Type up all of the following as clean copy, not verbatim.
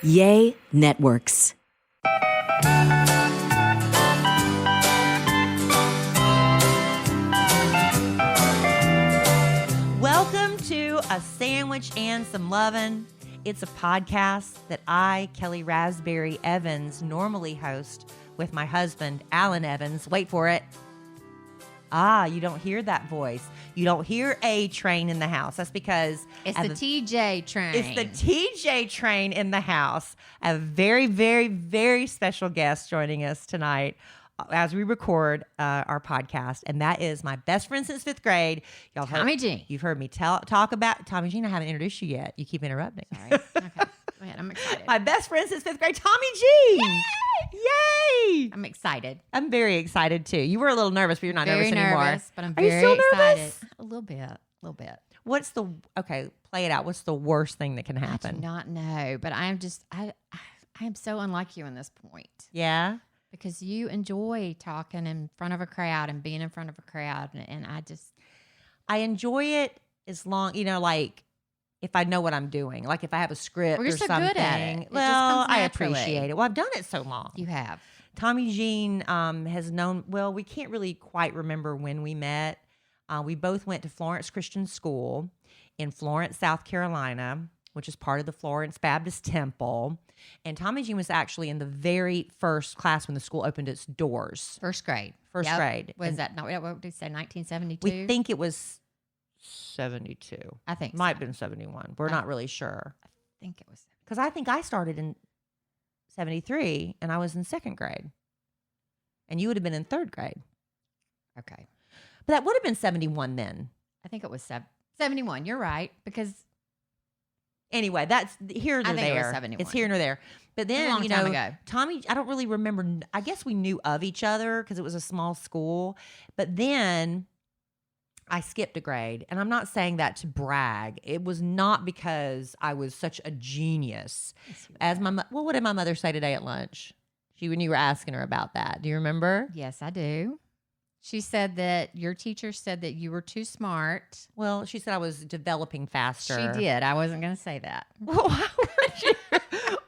Yay Networks. Welcome to A Sandwich and Some Lovin'. It's a podcast that I, Kelly Raspberry Evans, normally host with my husband, Alan Evans. Wait for it. You don't hear that voice. You don't hear a train in the house. That's because it's the TJ train. It's the TJ train in the house. I have a very, very, very special guest joining us tonight as we record our podcast, and that is my best friend since fifth grade. Y'all Tomi Jean. You've heard me talk about Tomi Jean. I haven't introduced you yet. You keep interrupting. Sorry. Okay. Go ahead. I'm excited. My best friend since fifth grade, Tomi Jean. Yay! Yay! I'm excited. I'm very excited too. You were a little nervous, but you're not Very nervous anymore. But I'm Are you very still excited. nervous? A little bit. What's the play it out. What's the worst thing that can I happen? do not know, but I am so unlike you in this point. Yeah. Because you enjoy talking in front of a crowd and being in front of a crowd, and I enjoy it as long, like if I know what I'm doing, like if I have a script Well, you're or so something. good at it. It just Well, comes I naturally. appreciate it. Well, I've done it so long. you have. Tomi Jean has known, we can't really quite remember when we met. We both went to Florence Christian School in Florence, South Carolina, which is part of the Florence Baptist Temple. And Tomi Jean was actually in the very first class when the school opened its doors. First grade. First grade. Was And that not what did you say? 1972. We think it was 72. I think Might so. have been 71. We're not really sure. I think it was. Because I think I started in 73 and I was in second grade. And you would have been in third grade. Okay. But that would have been 71 then. I think it was 71. You're right, because Anyway, that's here nor I think it was there. 71. It's here nor there. But then, a long time ago. Tomi, I don't really remember. I guess we knew of each other because it was a small school. But then I skipped a grade. And I'm not saying that to brag. It was not because I was such a genius. As what did my mother say today at lunch? When you were asking her about that. Do you remember? Yes, I do. She said that your teacher said that you were too smart. Well, she said I was developing faster. She did. I wasn't going to say that. Well,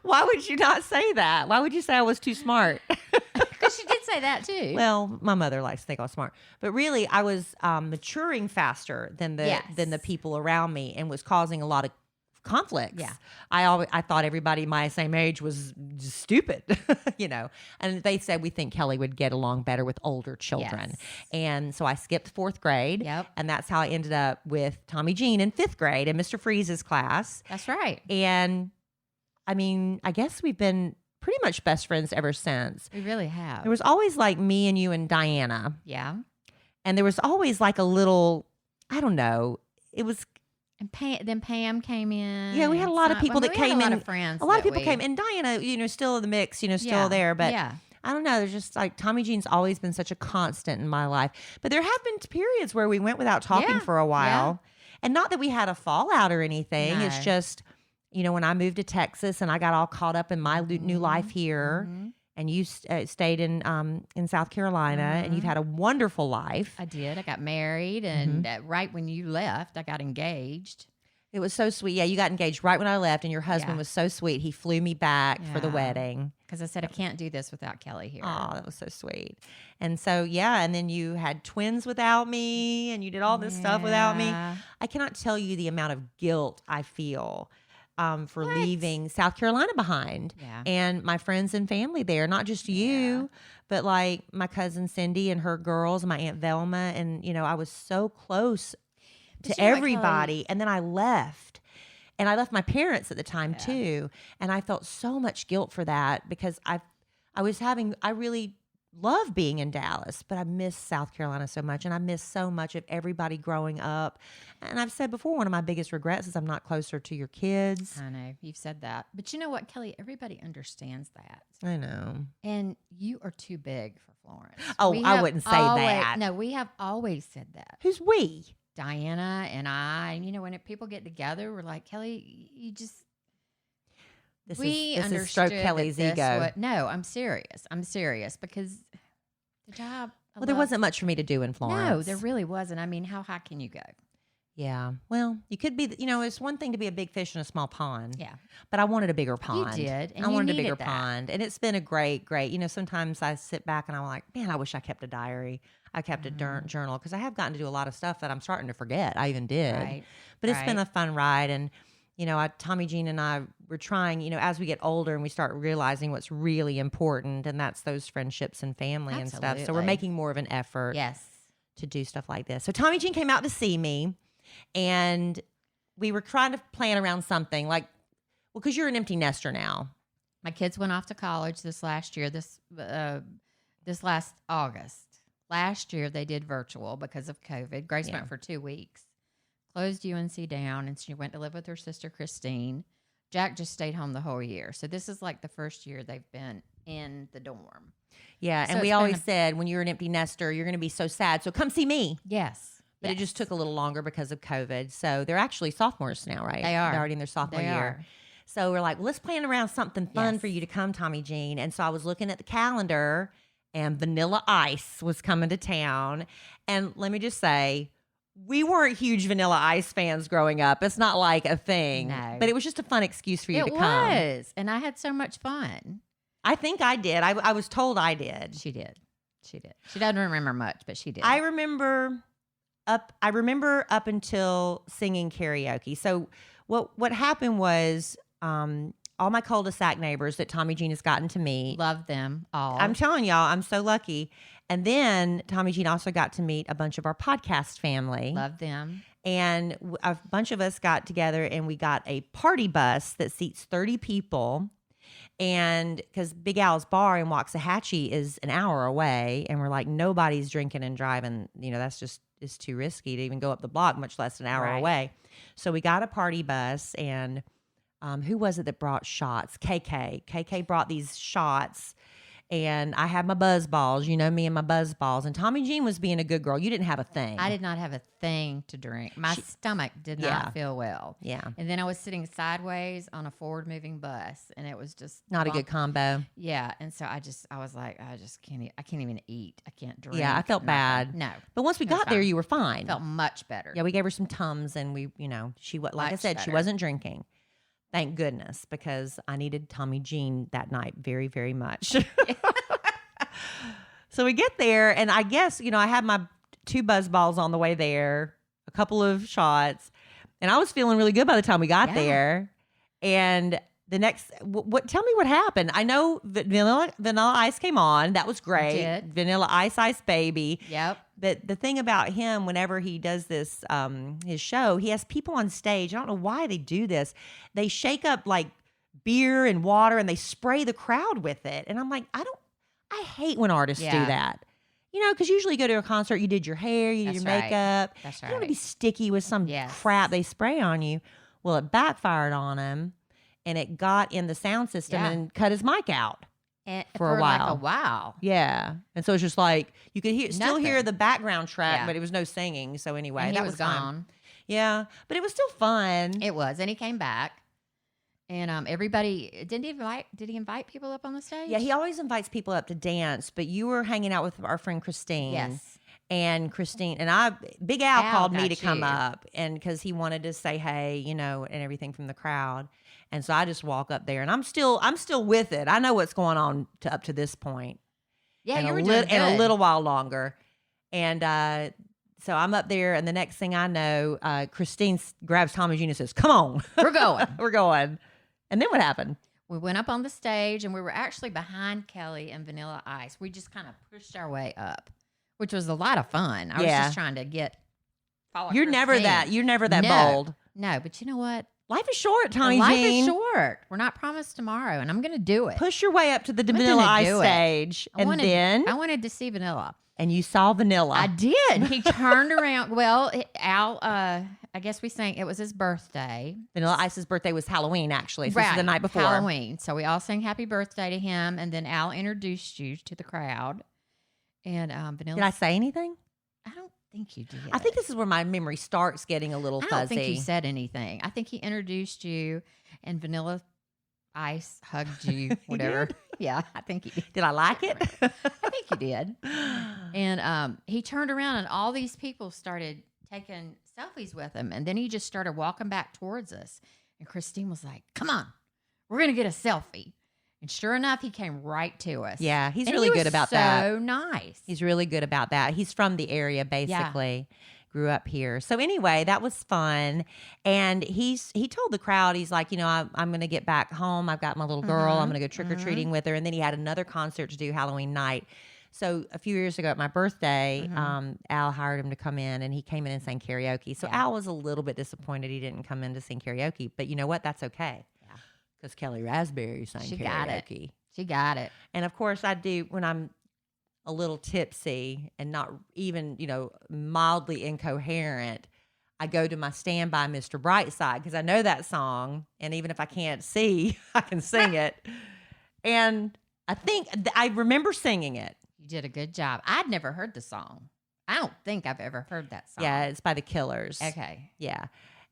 why would you not say that? Why would you say I was too smart? Because she did say that too. Well, my mother likes to think I was smart, but really, I was maturing faster than the people around me, and was causing a lot of conflicts. Yeah. I thought everybody my same age was just stupid, And they said we think Kelly would get along better with older children, Yes. and so I skipped fourth grade. Yep. And that's how I ended up with Tomi Jean in fifth grade in Mr. Freeze's class. That's right. And I mean, I guess we've been pretty much best friends ever since. We really have. There was always like me and you and Diana. Yeah. And there was always like a little, I don't know, it was. And then Pam came in. Yeah, we had a lot of people that came in. We had a lot of friends. A lot of people came. And Diana, still in the mix, still there. But yeah. I don't know. There's just like Tomi Jean's always been such a constant in my life. But there have been periods where we went without talking for a while. And not that we had a fallout or anything. No. It's just, when I moved to Texas and I got all caught up in my new life here. Mm-hmm. And you stayed in South Carolina, and you've had a wonderful life. I did. I got married, and right when you left, I got engaged. It was so sweet. Yeah, you got engaged right when I left, and your husband Yeah. was so sweet. He flew me back for the Yeah. wedding. Because I said, I can't do this without Kelly here. Oh, that was so sweet. And so, and then you had twins without me, and you did all this stuff without me. Yeah. I cannot tell you the amount of guilt I feel for What? leaving South Carolina behind. Yeah. And my friends and family there, not just you, but like my cousin Cindy and her girls, my Aunt Velma. And, I was so close But to you know what, everybody. Kelly? And then I left. And I left my parents at the time too. And I felt so much guilt for that because I really love being in Dallas, but I miss South Carolina so much. And I miss so much of everybody growing up. And I've said before, one of my biggest regrets is I'm not closer to your kids. I know. You've said that. But you know what, Kelly? Everybody understands that. I know. And you are too big for Florence. Oh, We I have wouldn't say always- that. No, we have always said that. Who's we? Diana and I. And, when people get together, we're like, Kelly, you just... This we is understood stroke that Kelly's this ego. No, I'm serious. I'm serious because the job... Well, there wasn't much for me to do in Florence. No, there really wasn't. I mean, how high can you go? Yeah. Well, you could be, it's one thing to be a big fish in a small pond. Yeah. But I wanted a bigger pond. You did. And I you wanted a needed bigger that. pond. And it's been a great, sometimes I sit back and I'm like, man, I wish I kept a diary. I kept a journal because I have gotten to do a lot of stuff that I'm starting to forget. I even did. Right. But it's been a fun ride. And, Tomi Jean and I were trying, as we get older and we start realizing what's really important, and that's those friendships and family and stuff. So we're Absolutely. making more of an effort Yes. to do stuff like this. So Tomi Jean came out to see me, and we were trying to plan around something like, well, because you're an empty nester now. My kids went off to college this last year, this last August. Last year they did virtual because of COVID. Grace went for 2 weeks, closed UNC down, and she went to live with her sister Christine. Jack just stayed home the whole year. So this is like the first year they've been in the dorm. Yeah, So and we it's always been said when you're an empty nester, you're going to be so sad. So come see me. Yes. But it just took a little longer because of COVID. So they're actually sophomores now, right? They are. They're already in their sophomore They year. are. So we're like, well, let's plan around something fun Yes. for you to come, Tomi Jean. And so I was looking at the calendar, and Vanilla Ice was coming to town. And let me just say, we weren't huge Vanilla Ice fans growing up. It's not like a thing. No. But it was just a fun excuse for you to It come. was. And I had so much fun. I think I did. I was told I did. She did. She did. She doesn't remember much, but she did. I remember up until singing karaoke. So what happened was all my cul-de-sac neighbors that Tomi Jean has gotten to meet. Love them all. I'm telling y'all, I'm so lucky. And then Tomi Jean also got to meet a bunch of our podcast family. Love them. And a bunch of us got together and we got a party bus that seats 30 people. And because Big Al's bar in Waxahachie is an hour away, and we're like, nobody's drinking and driving. That's just, it's too risky to even go up the block, much less an hour Right. away. So we got a party bus, and who was it that brought shots? KK. KK brought these shots. And I had my buzz balls, me and my buzz balls. And Tomi Jean was being a good girl. You didn't have a thing. I did not have a thing to drink. My stomach did Yeah. not feel well. Yeah. And then I was sitting sideways on a forward moving bus, and it was just Not a good combo. Yeah. And so I was like, I can't even eat. I can't drink. Yeah, I felt nothing. bad. No. But once we It was got there, fine. you were fine. Felt much better. Yeah, we gave her some Tums, and we, she like I Much said, she better. wasn't drinking. Thank goodness, because I needed Tomi Jean that night very, very much. So we get there, and I guess, I had my 2 buzz balls on the way there, a couple of shots, and I was feeling really good by the time we got Yeah. there. And the next, tell me what happened. I know Vanilla Ice came on. That was great. did. Vanilla Ice Baby. Yep. But the thing about him, whenever he does this, his show, he has people on stage. I don't know why they do this. They shake up like beer and water, and they spray the crowd with it. And I'm like, I hate when artists do Yeah. that. Because usually you go to a concert, you did your hair, you did That's your right. makeup. That's You don't want to right. be sticky with some Yes. crap they spray on you. Well, it backfired on him, and it got in the sound system Yeah. and cut his mic out. And For a like while. a while. Yeah. And so it's just like, you could still hear Nothing. the background track, Yeah. but it was no singing. So anyway, And he that was fun. gone. Yeah. But it was still fun. It was. And he came back. And everybody did he invite people up on the stage? Yeah, he always invites people up to dance, but you were hanging out with our friend Christine. Yes. And Christine and Big Al called me got to come you. up, and because he wanted to say hey, and everything from the crowd. And so I just walk up there, and I'm still with it. I know what's going on up to this point. Yeah, and you were a doing lit- and a good. little while longer. And so I'm up there, and the next thing I know, Christine grabs Tomi Jean and says, "Come on, We're going. we're going." And then what happened? We went up on the stage, and we were actually behind Kelly and Vanilla Ice. We just kind of pushed our way up, which was a lot of fun. I was Yeah. just trying to follow You're never Christine. that No. bold. No, but you know what? Life is short, Tomi Life Jean. is short. We're not promised tomorrow, and I'm going to do it. Push your way up to the gonna Vanilla Ice do it. stage, I and wanted to see Vanilla. you saw Vanilla. I did. He turned around. Well, Al, I guess we sang, it was his birthday. Vanilla Ice's birthday was Halloween, actually. So this is the night before. Halloween. So we all sang happy birthday to him. And then Al introduced you to the crowd. And Vanilla. Did I say anything? I don't think you did. I think this is where my memory starts getting a little I fuzzy. don't think you said anything. I think he introduced you and Vanilla Ice hugged you, whatever. Yeah, I think he did. Did I like it? I think you did. And he turned around and all these people started taking selfies with him. And then he just started walking back towards us. And Christine was like, come on, we're going to get a selfie. And sure enough, he came right to us. Yeah, he's And really he was good about that. So nice. He's really good about that. He's from the area, basically. Grew up here. So anyway, that was fun. And he told the crowd, he's like, I'm going to get back home. I've got my little girl. I'm going to go trick-or-treating with her. And then he had another concert to do Halloween night. So a few years ago at my birthday, Al hired him to come in, and he came in and sang karaoke. So Al was a little bit disappointed he didn't come in to sing karaoke. But you know what? That's okay. Yeah. Because Kelly Raspberry sang karaoke. She got it. And of course, I do when I'm a little tipsy and not even, mildly incoherent, I go to my Stand By Mr. Brightside because I know that song. And even if I can't see, I can sing it. And I think I remember singing it. You did a good job. I'd never heard the song. I don't think I've ever heard that song. Yeah, it's by the Killers. Okay. Yeah.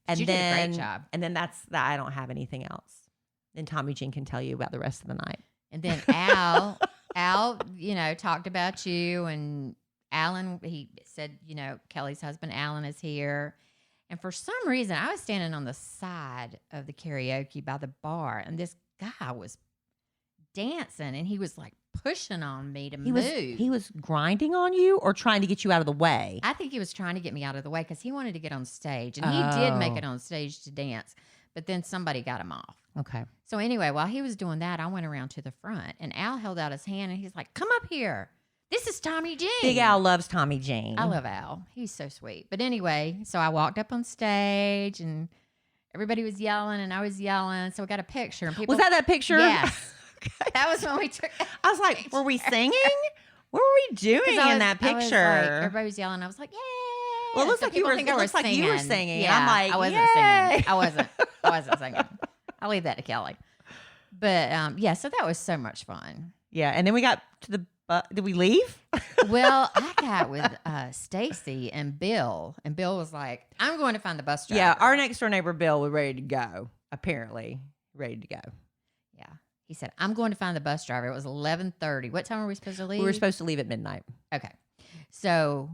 And you did a great job. And then that's that. I don't have anything else. Then Tomi Jean can tell you about the rest of the night. And then Al, talked about you, and Alan, he said, Kelly's husband, Alan, is here. And for some reason, I was standing on the side of the karaoke by the bar, and this guy was dancing, and he was like pushing on me to move. He was grinding on you or trying to get you out of the way? I think he was trying to get me out of the way because he wanted to get on stage, and he did make it on stage to dance, but then somebody got him off. Okay. So anyway, while he was doing that, I went around to the front, and Al held out his hand, and he's like, come up here. This is Tomi Jean. Big Al loves Tomi Jean. I love Al. He's so sweet. But anyway, so I walked up on stage, and everybody was yelling, and I was yelling. So we got a picture. And people, was that picture? Yes. Okay. That was when we took I was like, were we singing? What were we doing in that picture? Everybody was yelling. I was like, yay. Well, it looks So like you people were. think It I looks was like you were singing. Yeah, I'm like, I wasn't yay. singing. I wasn't singing. I'll leave that to Kelly. But so that was so much fun. Yeah, and then we got to the. Did we leave? Well, I got with Stacy and Bill was like, "I'm going to find the bus driver." Yeah, our next door neighbor Bill was ready to go. Apparently, ready to go. Yeah, he said, "I'm going to find the bus driver." It was 11:30. What time were we supposed to leave? We were supposed to leave at midnight. Okay, so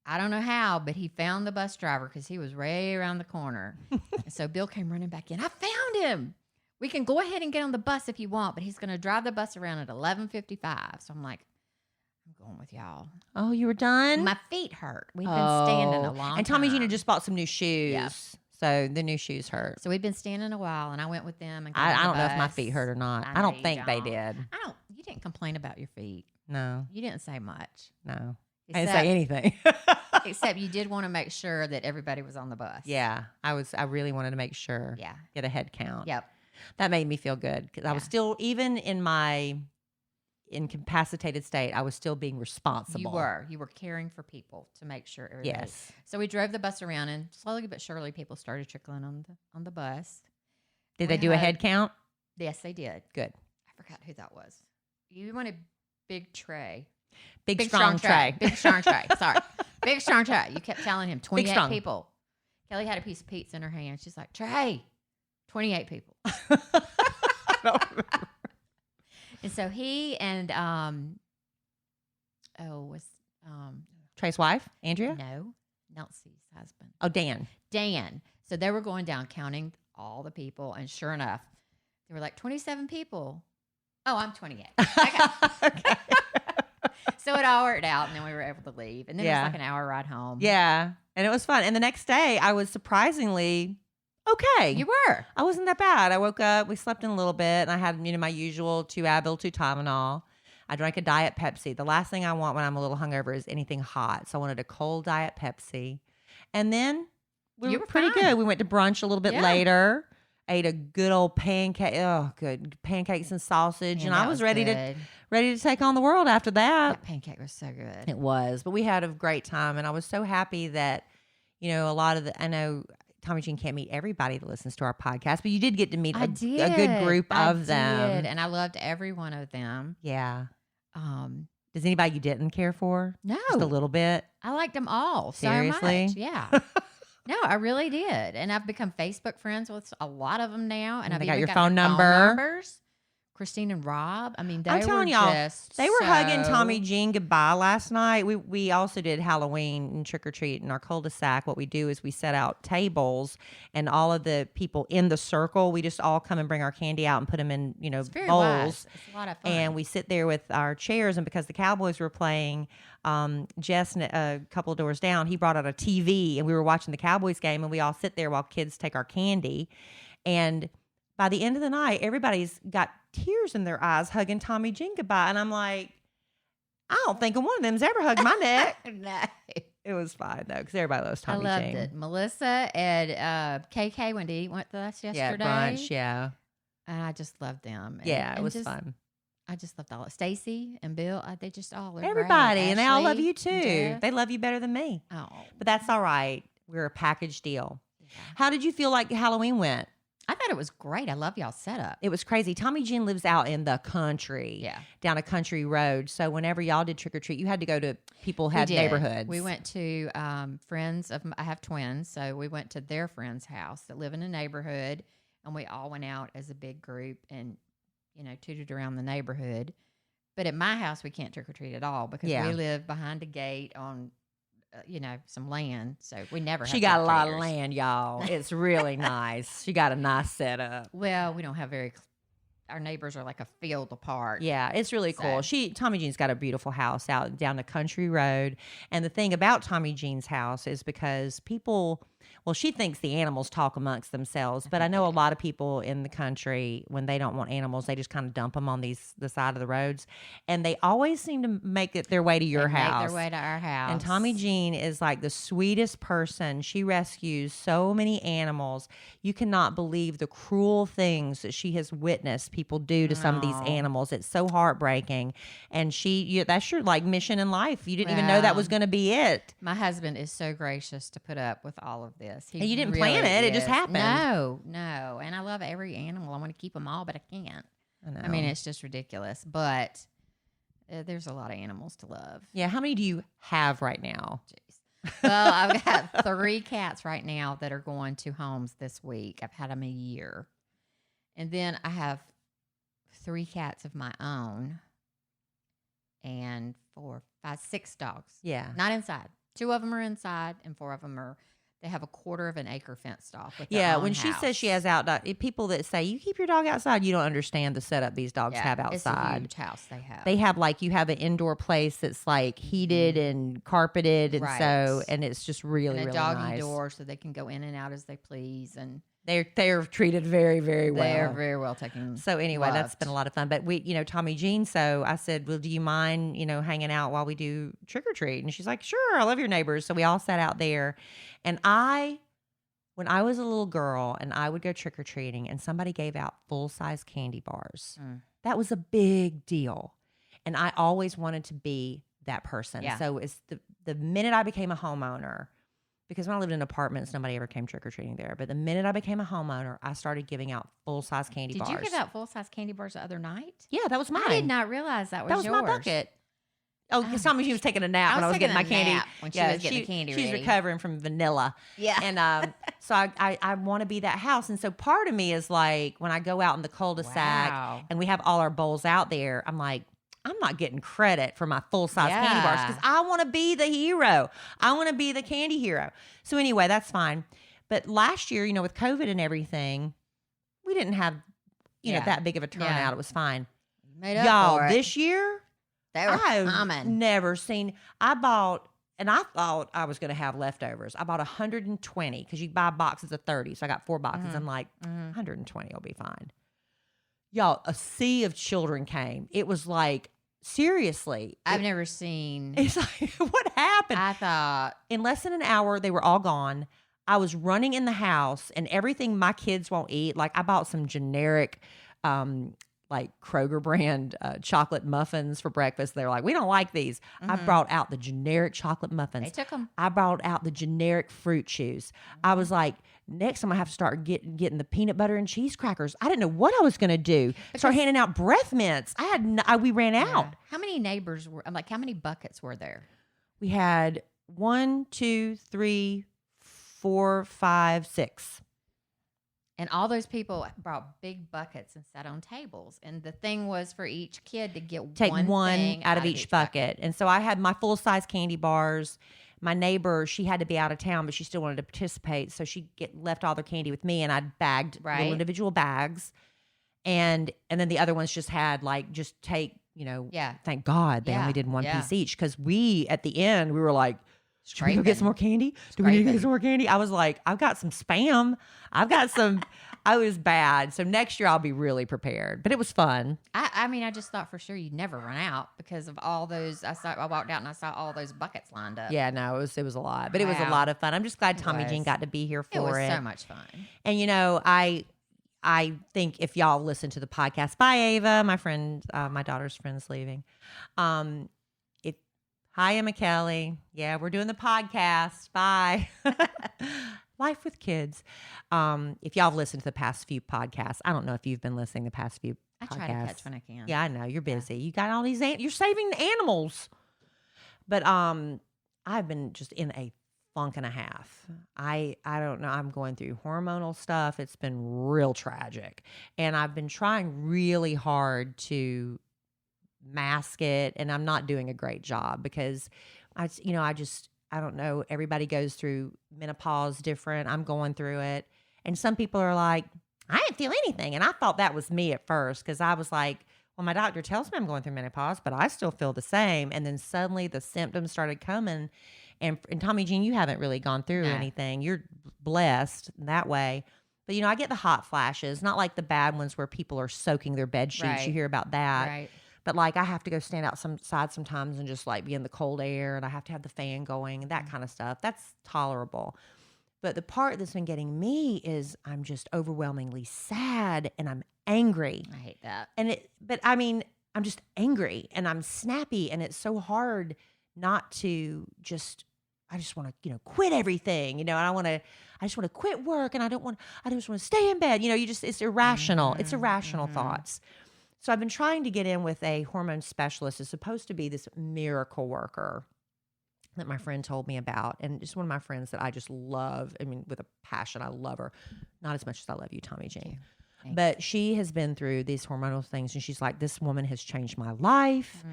I don't know how, but he found the bus driver because he was right around the corner. And so Bill came running back in. I found him. We can go ahead and get on the bus if you want, but he's going to drive the bus around at 11:55. So I'm like, I'm going with y'all. Oh, you were done? My feet hurt. We've been standing a long time. And Tomi Jean had just bought some new shoes. Yeah. So the new shoes hurt. So we've been standing a while, and I went with them. And I don't know if my feet hurt or not. I don't think they did. You didn't complain about your feet. No. You didn't say much. No. I didn't say anything. Except you did want to make sure that everybody was on the bus. Yeah. I really wanted to make sure. Yeah. Get a head count. Yep. That made me feel good because I was still, even in my incapacitated state, I was still being responsible. You were caring for people to make sure everybody. Yes. So we drove the bus around, and slowly but surely people started trickling on the bus. Did they do a head count? Yes, they did. Good. I forgot who that was. You wanted Big Trey. Big strong Trey. Big strong Trey. Sorry. Big strong Trey. You kept telling him 28 people. Kelly had a piece of pizza in her hand. She's like, Trey, 28 people. I don't remember. And so he and Trey's wife, Andrea? No, Nelsie's husband. Oh, Dan. So they were going down counting all the people, and sure enough, there were like 27 people. Oh, I'm 28. Okay. So it all worked out, and then we were able to leave. And then it was like an hour ride home. Yeah. And it was fun. And the next day, I was surprisingly okay. You were. I wasn't that bad. I woke up, we slept in a little bit, and I had, my usual 2 Advil, 2 Tylenol. I drank a Diet Pepsi. The last thing I want when I'm a little hungover is anything hot. So I wanted a cold Diet Pepsi. And then we were pretty good. We went to brunch a little bit later. Ate a good old pancake. Oh, good pancakes and sausage, and I was ready to take on the world after that. That pancake was so good. It was, but we had a great time, and I was so happy that a lot of I know Tomi Jean can't meet everybody that listens to our podcast, but you did get to meet a good group of them, and I loved every one of them. Yeah. Does anybody you didn't care for? No, just a little bit. I liked them all. Seriously? So much. Yeah. No, I really did. And I've become Facebook friends with a lot of them now. And I've got even your got phone their number. Phone numbers. Christine and Rob. I mean, I'm telling y'all, they were hugging so- Tommy Jean goodbye last night. We also did Halloween and trick or treat in our cul-de-sac. What we do is we set out tables, and all of the people in the circle, we just all come and bring our candy out and put them in It's very bowls. wise. It's a lot of fun. And we sit there with our chairs, and because the Cowboys were playing, Jess, a couple of doors down, he brought out a TV, and we were watching the Cowboys game, and we all sit there while kids take our candy. And by the end of the night, everybody's got tears in their eyes hugging Tommy Jean goodbye. And I'm like, I don't think one of them's ever hugged my neck. No. It was fine, though, because everybody loves Tommy Jean. I loved it. Melissa and KK went to eat with us yesterday. Yeah, brunch, yeah. And I just loved them. And, Yeah, it and was just, fun. I just loved all of Stacy and Bill. They just all are Everybody, great. and they all love Ashley you, too. and Jeff. They love you better than me. Oh. But that's all right. We're a package deal. Yeah. How did you feel like Halloween went? I thought it was great. I love y'all's setup. It was crazy. Tommy Jean lives out in the country, Yeah. down a country road. So whenever y'all did trick or treat, you had to go to people had We did. neighborhoods. We went to friends of. I have twins, so we went to their friend's house that live in a neighborhood, and we all went out as a big group and tooted around the neighborhood. But at my house, we can't trick or treat at all because Yeah. we live behind a gate on, some land. So we never. She have got a lot of trick-or-treaters. land, y'all. It's really nice. She got a nice setup. Well, we don't have our neighbors are like a field apart. Yeah, it's really cool. Tommy Jean's got a beautiful house out down the country road. And the thing about Tommy Jean's house is because she thinks the animals talk amongst themselves. But I know a lot of people in the country, when they don't want animals, they just kind of dump them on the side of the roads. And they always seem to make it their way to your house. Make their way to our house. And Tommy Jean is like the sweetest person. She rescues so many animals. You cannot believe the cruel things that she has witnessed people do to some of these animals. It's so heartbreaking. And that's your like mission in life. You didn't even know that was going to be it. My husband is so gracious to put up with all of this. And you didn't plan it. It just happened. No. And I love every animal. I want to keep them all, but I can't. I know. I mean, it's just ridiculous. But there's a lot of animals to love. Yeah. How many do you have right now? Jeez. Well, I've got 3 cats right now that are going to homes this week. I've had them a year. And then I have 3 cats of my own and 4, 5, 6 dogs. Yeah. Not inside. 2 of them are inside and 4 of them they have a 1/4 acre fenced off. With their Yeah, own when she house. says she has outdoor, people that say you keep your dog outside, you don't understand the setup these dogs have It's a outside. huge house they have. They have you have an indoor place that's like heated and carpeted, and Right. and it's just really, and a really doggy nice. door so they can go in and out as they please, and They're treated very, very well. they're very well taken. So anyway, that's loved. been a lot of fun. But we, Tommy Jean. So I said, well, do you mind, hanging out while we do trick or treat? And she's like, sure, I love your neighbors. So we all sat out there, and when I was a little girl and I would go trick or treating and somebody gave out full size candy bars, that was a big deal. And I always wanted to be that person. Yeah. So it's the minute I became a homeowner, because when I lived in apartments, nobody ever came trick or treating there. But the minute I became a homeowner, I started giving out full size candy bars. Did you give out full size candy bars the other night? Yeah, that was mine. I did not realize that was yours. my bucket. Oh, because Tommy Jean was taking a nap when I was getting my candy. When she was getting the candy she's ready. recovering from vanilla. Yeah. And so I want to be that house. And so part of me is like, when I go out in the cul-de-sac Wow. and we have all our bowls out there, I'm like, I'm not getting credit for my full-size candy bars because I want to be the hero. I want to be the candy hero. So anyway, that's fine. But last year, with COVID and everything, we didn't have, that big of a turnout. Yeah. It was fine. Made up Y'all, for it. this year, They were I've common. never seen. I bought, and I thought I was going to have leftovers. I bought 120 because you buy boxes of 30. So I got 4 boxes. I'm like, 120 will be fine. Y'all, a sea of children came. It was like, seriously. I've never seen. It's like, what happened? I thought In less than an hour, they were all gone. I was running in the house and everything my kids won't eat. Like I bought some generic, like Kroger brand chocolate muffins for breakfast. They're like, we don't like these. I brought out the generic chocolate muffins. they took them. I brought out the generic fruit chews. I was like, next time I have to start getting the peanut butter and cheese crackers. I didn't know what I was going to do. Start handing out breath mints. We ran out. How many neighbors were? I'm like, how many buckets were there? We had 1, 2, 3, 4, 5, 6. And all those people brought big buckets and sat on tables. And the thing was for each kid to get Take one thing out of each bucket. And so I had my full-size candy bars. My neighbor, she had to be out of town, but she still wanted to participate. So she left all their candy with me, and I bagged little individual bags. And then the other ones just had like, just take, thank God they only did one piece each. Because at the end, we were like, should we go get some more candy? Do we need to get some more candy? I was like, I've got some Spam. I was bad. So next year I'll be really prepared. But it was fun. I mean, I just thought for sure you'd never run out because of all those. I walked out and I saw all those buckets lined up. Yeah, no, it was a lot. But it was a lot of fun. I'm just glad Tomi Jean got to be here for it. It was so much fun. And I think if y'all listen to the podcast, bye Ava, my friend, my daughter's friend's leaving. Hi, Emma Kelly. Yeah, we're doing the podcast. Bye. Life with kids. If y'all have listened to the past few podcasts, I don't know if you've been listening to the past few podcasts. I try to catch when I can. Yeah, I know. You're busy. You got all these, you're saving the animals. But I've been just in a funk and a half. I don't know. I'm going through hormonal stuff. It's been real tragic. And I've been trying really hard to mask it, and I'm not doing a great job because I don't know. Everybody goes through menopause different. I'm going through it. And some people are like, I didn't feel anything. And I thought that was me at first because I was like, well, my doctor tells me I'm going through menopause, but I still feel the same. And then suddenly the symptoms started coming. And Tomi Jean, you haven't really gone through anything. You're blessed that way. But, I get the hot flashes, not like the bad ones where people are soaking their bed sheets. Right. You hear about that. Right. But like I have to go stand outside sometimes and just like be in the cold air, and I have to have the fan going and that kind of stuff. That's tolerable. But the part that's been getting me is I'm just overwhelmingly sad and I'm angry. I hate that. I'm just angry and I'm snappy, and it's so hard not to I just want to, quit everything, and I just want to quit work, and I just want to stay in bed. It's irrational. Mm-hmm. It's irrational thoughts. So I've been trying to get in with a hormone specialist. It's supposed to be this miracle worker that my friend told me about. And just one of my friends that I just love. I mean, with a passion, I love her. Not as much as I love you, Tomi Jean. But she has been through these hormonal things. And she's like, this woman has changed my life,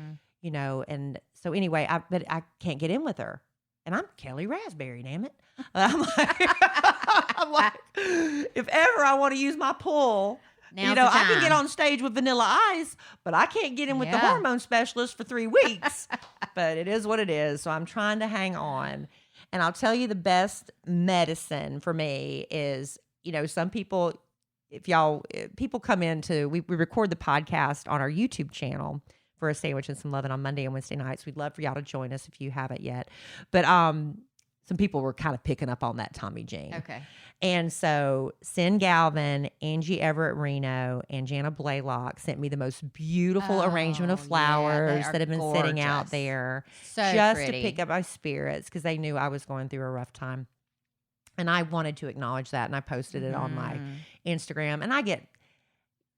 And so anyway, but I can't get in with her. And I'm Kelly Raspberry, damn it. I'm like, if ever I want to use my pull, I can get on stage with Vanilla Ice, but I can't get in with the hormone specialist for 3 weeks. But it is what it is. So I'm trying to hang on. And I'll tell you, the best medicine for me is, some people, people come into, we record the podcast on our YouTube channel for a sandwich and some loving on Monday and Wednesday nights. We'd love for y'all to join us if you haven't yet. But some people were kind of picking up on that, Tomi Jean. Okay. And so Sin Galvin, Angie Everett Reno, and Jana Blaylock sent me the most beautiful arrangement of flowers that have been sitting out there just to pick up my spirits because they knew I was going through a rough time. And I wanted to acknowledge that, and I posted it on my Instagram. And I get,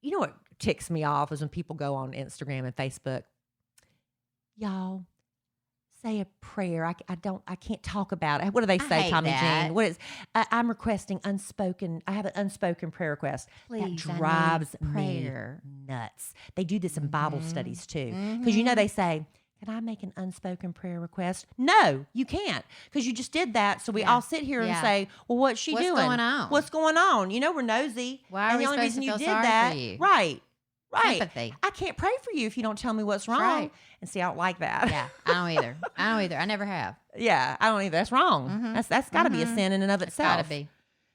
what ticks me off is when people go on Instagram and Facebook, y'all, say a prayer. I can't talk about it. What do they say, Tomi Jean? What is? I'm requesting unspoken. I have an unspoken prayer request. Please, that drives me nuts. They do this in Bible studies too, because they say, "Can I make an unspoken prayer request?" No, you can't, because you just did that. So we all sit here and say, "Well, what's she doing? What's going on? What's going on?" We're nosy. Why are we supposed to feel sorry for you? Right. Sympathy. I can't pray for you if you don't tell me what's wrong. Right. And see, I don't like that. Yeah, I don't either. I never have. Yeah, I don't either. That's wrong. That's got to be a sin in and of itself. Got to be.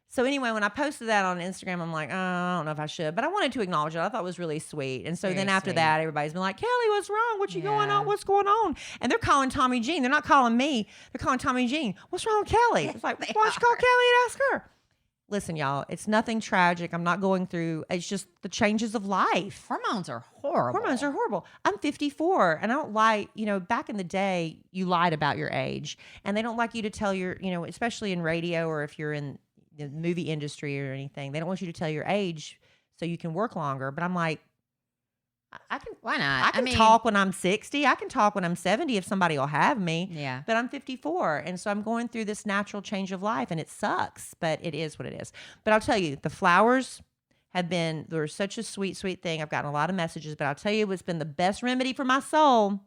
So anyway, when I posted that on Instagram, I'm like, oh, I don't know if I should, but I wanted to acknowledge it. I thought it was really sweet. And so then after that, everybody's been like, Kelly, what's wrong? What you going on? What's going on? And they're calling Tomi Jean. They're not calling me. They're calling Tomi Jean. What's wrong with Kelly? It's like, why don't you call Kelly and ask her? Listen, y'all, it's nothing tragic. I'm not going through, it's just the changes of life. Hormones are horrible. Hormones are horrible. I'm 54, and I don't lie. Back in the day, you lied about your age, and they don't like you to tell your, especially in radio or if you're in the movie industry or anything, they don't want you to tell your age so you can work longer. But I'm like, I can. Why not? I can talk when I'm 60. I can talk when I'm 70 if somebody will have me. Yeah. But I'm 54. And so I'm going through this natural change of life, and it sucks, but it is what it is. But I'll tell you, the flowers they're such a sweet, sweet thing. I've gotten a lot of messages, but I'll tell you what's been the best remedy for my soul.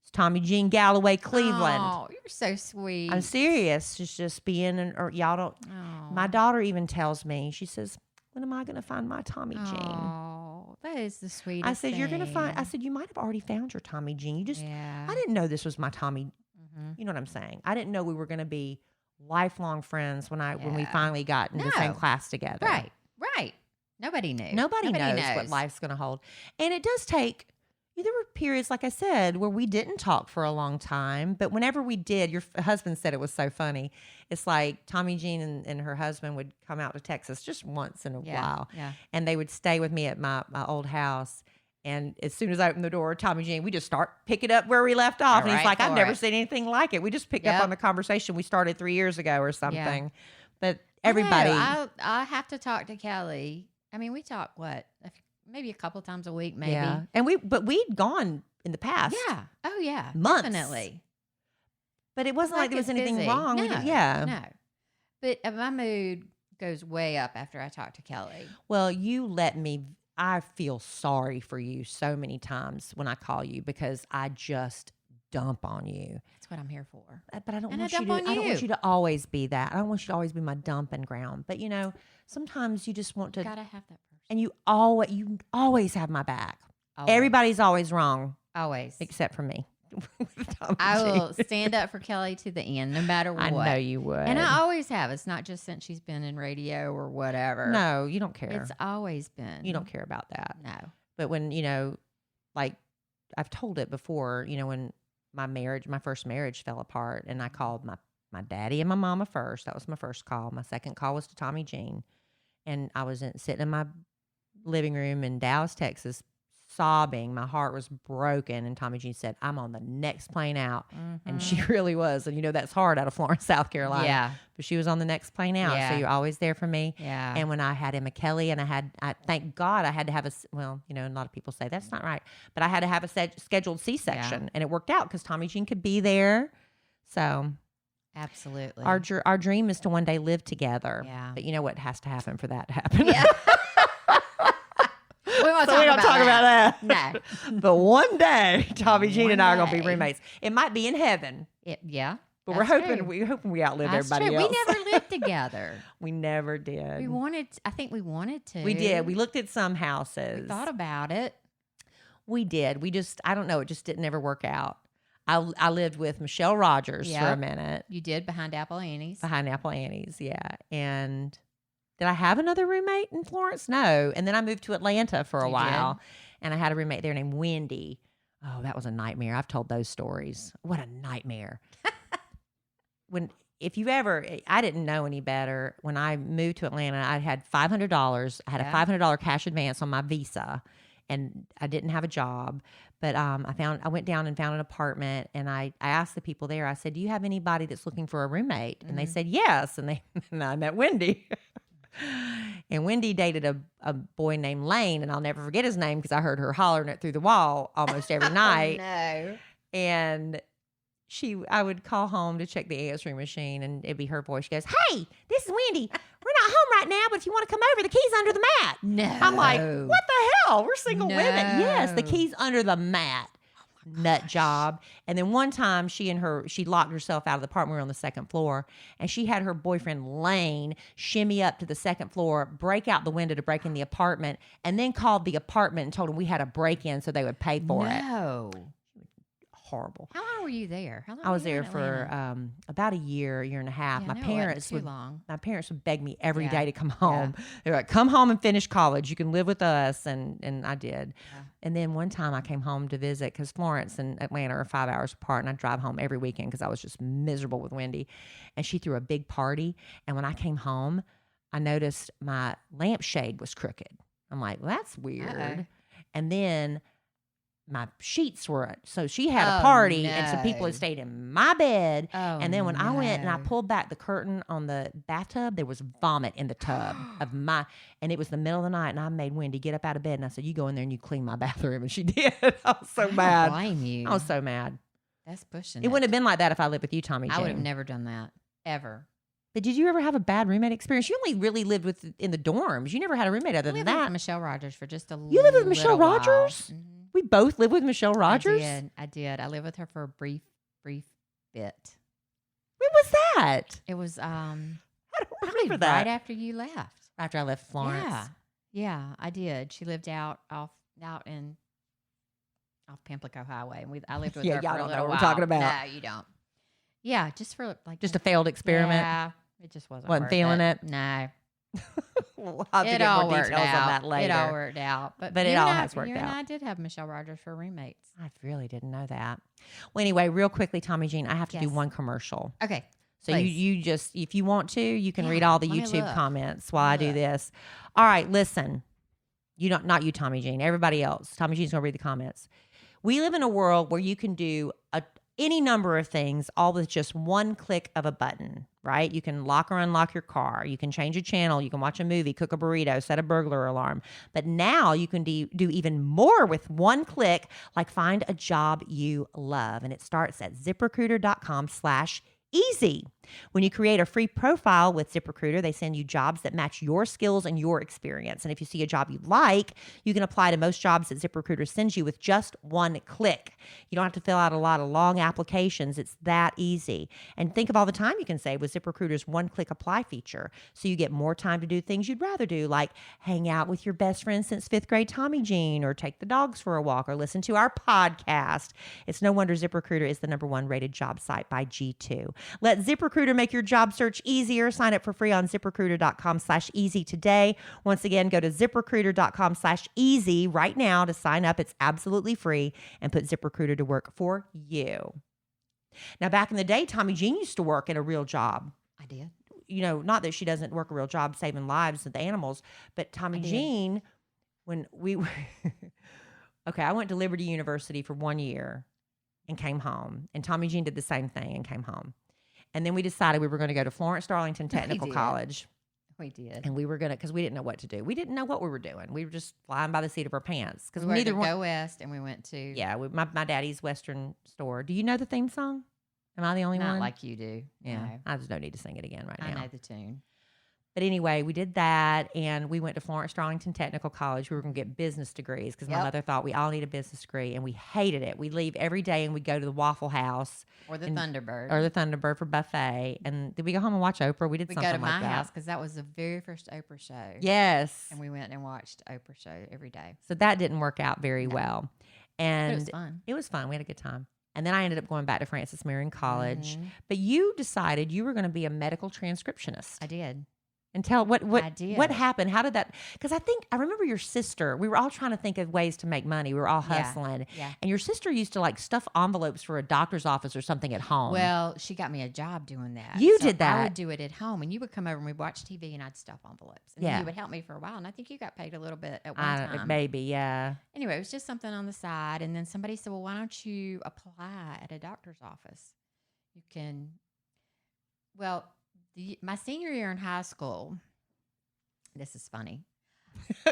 It's Tomi Jean Galloway, Cleveland. Oh, you're so sweet. I'm serious. It's just being, or y'all don't. Oh. My daughter even tells me, she says, when am I going to find my Tomi Jean? Oh, that is the sweetest I said, you're going to find, I thing. said, you might have already found your Tomi Jean. You just, Yeah. I didn't know this was my Tomi. Mhm. You know what I'm saying? I didn't know we were going to be lifelong friends when we Yeah. finally got into the same No. class together. Right. Nobody knew. Nobody knows what life's going to hold. And it does take, there were periods, like I said, where we didn't talk for a long time. But whenever we did, your husband said it was so funny. It's like Tomi Jean and her husband would come out to Texas just once in a while. Yeah. And they would stay with me at my old house. And as soon as I opened the door, Tomi Jean, we just start picking up where we left off. And he's like, I've never seen anything like it. We just picked up on the conversation we started 3 years ago or something. Yeah. But everybody. I have to talk to Kelly. I mean, we talk maybe a couple times a week, maybe. Yeah. And we'd gone in the past. Yeah. Oh, yeah. Months. Definitely. But it wasn't like there was it's anything busy. wrong. No, Yeah. No. But my mood goes way up after I talk to Kelly. Well, you let me. I feel sorry for you so many times when I call you because I just dump on you. That's what I'm here for. But I don't And want I you dump to. on I don't want you. you to always be that. I don't want you to always be my dumping ground. But sometimes you just want to. Gotta have that person. And you always have my back. Always. Everybody's always wrong Always. except for me. Tomi I will Jean. stand up for Kelly to the end, no matter what. I know you would. And I always have. It's not just since she's been in radio or whatever. No, you don't care. It's always been. You don't care about that. No. But when, like I've told it before, when my first marriage fell apart and I called my daddy and my mama first. That was my first call. My second call was to Tomi Jean. And I was sitting in my living room in Dallas, Texas, sobbing. My heart was broken. And Tomi Jean said, I'm on the next plane out. And she really was. And that's hard out of Florence, South Carolina. Yeah. But she was on the next plane out. Yeah. So you're always there for me. Yeah. And when I had Emma Kelly and I thank God I had to have a lot of people say that's not right, but I had to have a scheduled C-section and it worked out because Tomi Jean could be there. So Absolutely. our dream is to one day live together. Yeah. But you know what has to happen for that to happen? Yeah. We won't So we don't talk about that. No. But one day, Tomi Jean One and I are going to be day. roommates. It might be in heaven, Yeah. but That's we're hoping true. we outlive That's everybody true. else. We never lived together. We never did. I think we wanted to. We did. We looked at some houses. We thought about it. We did. I don't know. It just didn't ever work out. I lived with Michelle Rogers for Yeah. a minute You did behind Apple Annie's. behind Apple Annie's. Yeah. And did I have another roommate in Florence? No. And then I moved to Atlanta for a You while and I had a roommate there named Wendy. Oh, that was a nightmare. I've told those stories. What a nightmare. I didn't know any better. When I moved to Atlanta, I had $500. I had a $500 cash advance on my visa and I didn't have a job. But I went down and found an apartment and I asked the people there, I said, do you have anybody that's looking for a roommate? And they said, yes. And I met Wendy. And Wendy dated a boy named Lane, and I'll never forget his name because I heard her hollering it through the wall almost every night. No. And I would call home to check the answering machine, and it'd be her voice. She goes, "Hey, this is Wendy. We're not home right now, but if you want to come over, the key's under the mat." No. I'm like, what the hell? We're single women. Yes, the No. key's under the mat. Nut job. And then one time she locked herself out of the apartment. We were on the second floor, and she had her boyfriend Lane shimmy up to the second floor, break out the window to break in the apartment, and then called the apartment and told them we had a break-in so they would pay for it. No. Horrible. How long were you there? How long I was were you there in for Atlanta? about a year and a half. Yeah, My no, it wasn't parents too would long. my parents would beg me every Yeah. day to come home. They were like, "Come home and finish college. You can live with us," and I did. Yeah. And then one time I came home to visit because Florence and Atlanta are 5 hours apart, and I drive home every weekend because I was just miserable with Wendy. And she threw a big party, and when I came home, I noticed my lampshade was crooked. I'm like, well, that's weird. Uh-oh. And then my sheets were, so she had a party and some people no. had stayed in my bed. Oh, And then when I went and I no. pulled back the curtain on the bathtub, there was vomit in the tub and it was the middle of the night, and I made Wendy get up out of bed, and I said, you go in there and you clean my bathroom. And she did. I was so I don't mad. blame you. I was so mad. That's pushing It wouldn't have been like that if I lived with you, Tomi Jean. I would have never done that ever. But did you ever have a bad roommate experience? You only really lived in the dorms. You never had a roommate other I than lived with that. Michelle Rogers for just a little You lived with Michelle while. Rogers? Mhm. We both lived with Michelle Rogers. I did. I lived with her for a brief bit. When was that? It was I don't probably remember that. right after you left. After I left Florence. Yeah, I did. She lived out in off Pamplico Highway, and I lived with Yeah, her y'all for a don't know little what while. we're talking about. No, you don't. Yeah, just for like Just a failed experiment. Yeah, it just wasn't. Wasn't worth feeling it? No, We'll have to it get all more worked details out. on that later. It all worked out, but it you all and has worked you and out. I did have Michelle Rogers for roommates. I really didn't know that. Well, anyway, real quickly, Tomi Jean, I have to do Yes. one commercial. Okay, So please. you just, if you want to, you can Yeah, read all the let me YouTube look. comments while I do Look. this. All right, listen. Not you, Tomi Jean. Everybody else. Tomi Jean's gonna read the comments. We live in a world where you can do any number of things all with just one click of a button, right? You can lock or unlock your car. You can change a channel. You can watch a movie, cook a burrito, set a burglar alarm. But now you can do even more with one click, like find a job you love. And it starts at ZipRecruiter.com/easy. When you create a free profile with ZipRecruiter, they send you jobs that match your skills and your experience. And if you see a job you like, you can apply to most jobs that ZipRecruiter sends you with just one click. You don't have to fill out a lot of long applications. It's that easy. And think of all the time you can save with ZipRecruiter's one-click apply feature. So you get more time to do things you'd rather do, like hang out with your best friend since 5th grade, Tomi Jean, or take the dogs for a walk, or listen to our podcast. It's no wonder ZipRecruiter is the #1 rated job site by G2. Let ZipRecruiter make your job search easier. Sign up for free on ZipRecruiter.com/easy today. Once again, go to ZipRecruiter.com/easy right now to sign up. It's absolutely free, and put ZipRecruiter to work for you. Now, back in the day, Tomi Jean used to work at a real job. I did. Not that she doesn't work a real job saving lives of the animals, but Tomi I did. Jean, when we were, okay, I went to Liberty University for 1 year and came home. And Tomi Jean did the same thing and came home. And then we decided we were going to go to Florence Darlington Technical did. College. We did. And we were going to, because we didn't know what to do. We didn't know what we were doing. We were just flying by the seat of our pants. Because We went neither to one. Go West, and we went to Yeah, my daddy's Western store. Do you know the theme song? Am I the only not one? like you do. Yeah, No. I just don't need to sing it again right now. I know the tune. But anyway, we did that, and we went to Florence Darlington Technical College. We were going to get business degrees because my Yep. mother thought we all need a business degree, and we hated it. We'd leave every day, and we'd go to the Waffle House Or the And- Thunderbird. or the Thunderbird for buffet. And did we go home and watch Oprah? We did we something go to like my that. house because that was the very first Oprah show. Yes. And we went and watched Oprah show every day. So that didn't work out very No. well. But And it was fun. it was fun. We had a good time. And then I ended up going back to Francis Marion College. Mhm. But you decided you were going to be a medical transcriptionist. I did. And tell what I did. happened? How did that? Because I remember your sister. We were all trying to think of ways to make money. We were all Yeah. hustling. Yeah. And your sister used to like stuff envelopes for a doctor's office or something at home. Well, she got me a job doing that. You So did that. I would do it at home, and you would come over and we'd watch TV, and I'd stuff envelopes. And Yeah. you would help me for a while, and I think you got paid a little bit at one time. maybe, yeah. Anyway, it was just something on the side, and then somebody said, "Well, why don't you apply at a doctor's office? You can." Well, my senior year in high school. This is funny.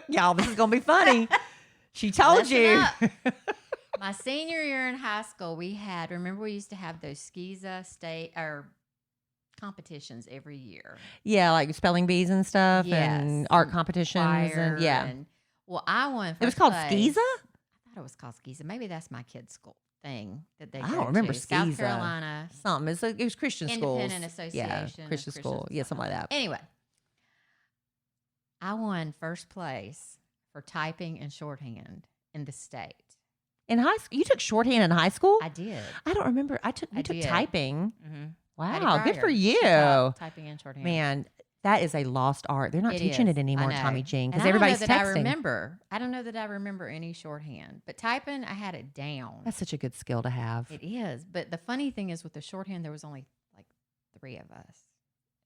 Y'all, this is gonna be funny. She told Listen you. up. My senior year in high school, we used to have those SCISA state or competitions every year. Yeah, like spelling bees and stuff, and Yes. art competitions, Choir and yeah. well, I won. It was first called place. SCISA? I thought it was called SCISA. Maybe that's my kid's school thing that they. I go don't remember to. South SCISA. Carolina Something. It was Christian schools. Independent Association. Yeah, of Christian school. Yeah, something like that. Anyway, I won first place for typing and shorthand in the state. In high school, you took shorthand in high school? I did. I don't remember. We took did. typing. Mm-hmm. Wow, good for you. Typing and shorthand. Man, that is a lost art. They're not teaching is. it anymore, I know. Tomi Jean, And because I don't know everybody's that texting. I don't know that I remember any shorthand, but typing, I had it down. That's such a good skill to have. It is. But the funny thing is with the shorthand, there was only like 3 of us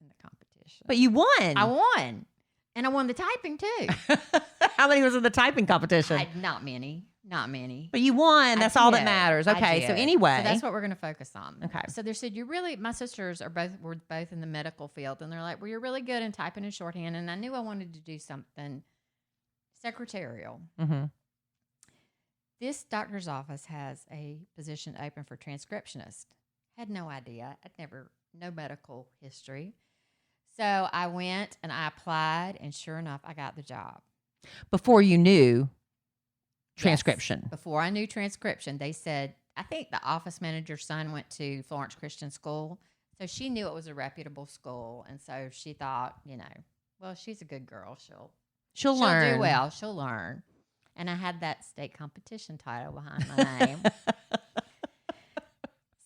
in the competition. But you won. I won. And I won the typing too. How many was in the typing competition? Not many. Not many. But you won. That's all that did. matters. I Okay, so did. anyway. So that's what we're going to focus on. Okay. So they said, my sisters were both in the medical field. And they're like, well, you're really good in typing and shorthand. And I knew I wanted to do something secretarial. Mm-hmm. This doctor's office has a position open for transcriptionist. Had no idea. No medical history. So I went and I applied, and sure enough, I got the job. Before you knew transcription. Yes. Before I knew transcription, they said, I think the office manager's son went to Florence Christian School. So she knew it was a reputable school. And so she thought, well, she's a good girl. She'll learn. She'll do well. She'll learn. And I had that state competition title behind my name.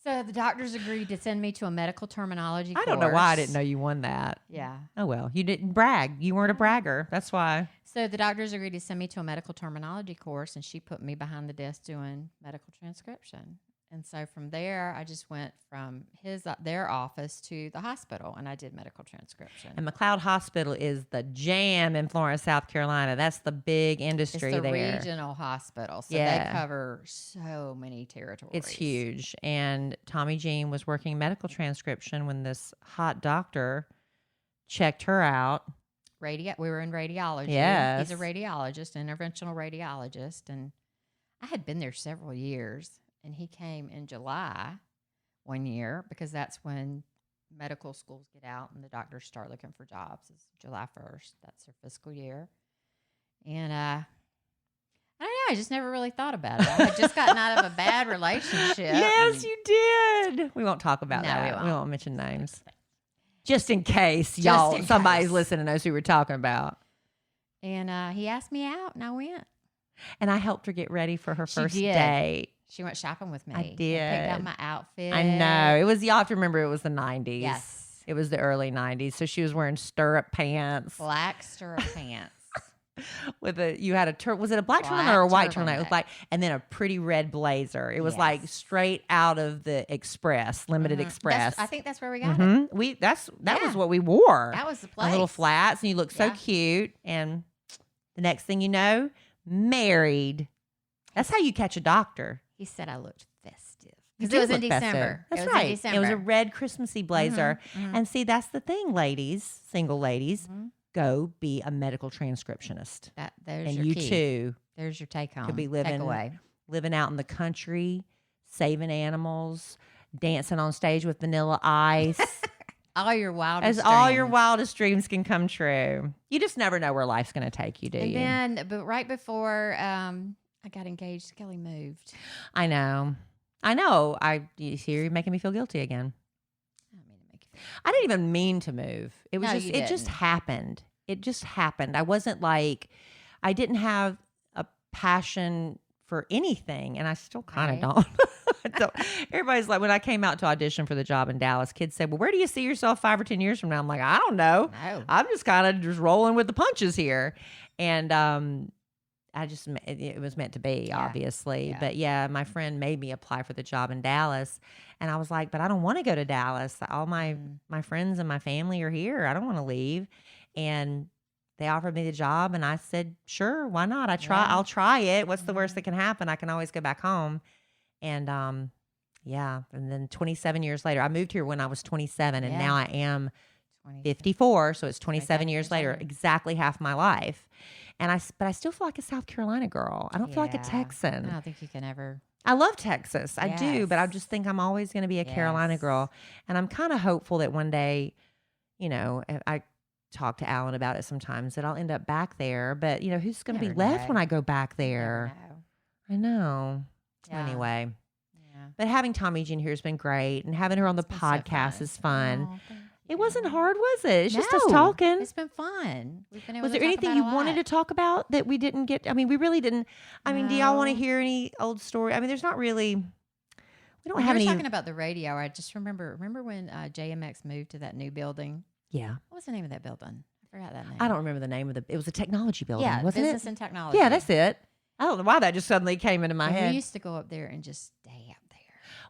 So the doctors agreed to send me to a medical terminology course. I don't know why I didn't know you won that. Yeah. Oh, well, you didn't brag. You weren't a bragger. That's why. So the doctors agreed to send me to a medical terminology course, and she put me behind the desk doing medical transcription. And so from there, I just went from their office to the hospital, and I did medical transcription. And McLeod Hospital is the jam in Florence, South Carolina. That's the big industry it's the there. regional hospital, so Yeah. they cover so many territories. It's huge. And Tomi Jean was working medical transcription when this hot doctor checked her out. We were in radiology. Yes. He's a radiologist, interventional radiologist, and I had been there several years. And he came in July one year because that's when medical schools get out and the doctors start looking for jobs. It's July 1st. That's their fiscal year. And I don't know. I just never really thought about it. I had just gotten out of a bad relationship. Yes, you did. We won't talk about No, that. we We won't. won't mention names. Just in case, Just y'all, in somebody's case. listening knows who we're talking about. And he asked me out, and I went. And I helped her get ready for her She first did. date. She went shopping with me. I Picked out did. my outfit. I know. It was, y'all have to remember, it was the 90s. Yes. It was the early 90s. So she was wearing stirrup pants. Black stirrup pants. Was it a black turtleneck Black or a white turtleneck? It was turtleneck. like, and then a pretty red blazer. It was like Yes. straight out of the Express, Limited Express. I think that's where we got it. Mhm. That Yeah. was what we wore. That was the The place. little flats, and you look so Yeah. cute. And the next thing you know, married. That's how you catch a doctor. He said I looked festive. You Because do it was in look festive. December. That's It was right. in It was a December. red Christmassy blazer. Mhm. And see, that's the thing, ladies, single ladies, Mhm. go be a medical transcriptionist. There's And your you key. too There's your take home. could be living Takeaway. living out in the country, saving animals, dancing on stage with Vanilla Ice. All your wildest As all your dreams. wildest dreams can come true. You just never know where life's going to take you, do And you? then, but right before I got engaged, Kelly moved. I know. You see, you're making me feel guilty again. I don't mean to make you feel. I didn't even mean to move. It was No, just you it just didn't. happened. It just happened. I wasn't like I didn't have a passion for anything, and I still kind of Right. don't. Everybody's like, when I came out to audition for the job in Dallas, kids said, well, where do you see yourself 5 or 10 years from now? I'm like, I don't know. No. I'm just kind of just rolling with the punches here. And it was meant to be, Yeah. obviously. Yeah. But yeah, my friend made me apply for the job in Dallas. And I was like, but I don't want to go to Dallas. All my friends and my family are here. I don't want to leave. And they offered me the job, and I said, sure, why not? I'll try it. What's the worst that can happen? I can always go back home. And and then 27 years later, I moved here when I was 27, and Yeah. now I am 20. 54, so it's 27 27 years later, later. exactly half my life. But I still feel like a South Carolina girl. I don't feel like a Yeah. Texan. I don't think you can ever. I love Texas. I do, but I Yes. just think I'm always going to be a Carolina Yes. girl. And I'm kind of hopeful that one day, I talk to Alan about it sometimes, that I'll end up back there. But, who's going to be Never left know. when I go back Never there? know. I know. So Yeah. anyway, Yeah. but having Tomi Jean here has been great. And having her on the It's been so podcast fun. is fun. Oh, thank It wasn't you. hard, was it? It's just us No, talking. It's been fun. We've been able Was to there talk anything about you a wanted to lot. talk about that we didn't get? I mean, we really didn't. I mean, do y'all want to No. hear any old story? I mean, there's not really. We don't When have you were any. talking about the radio, I just remember when JMX moved to that new building. Yeah, What was the name of that building? I forgot that name. I don't remember the name of the. It was a technology building, Yeah, wasn't business it? and technology. Yeah, that's it. I don't know why that just suddenly came into my And head. we used to go up there and just stay up there.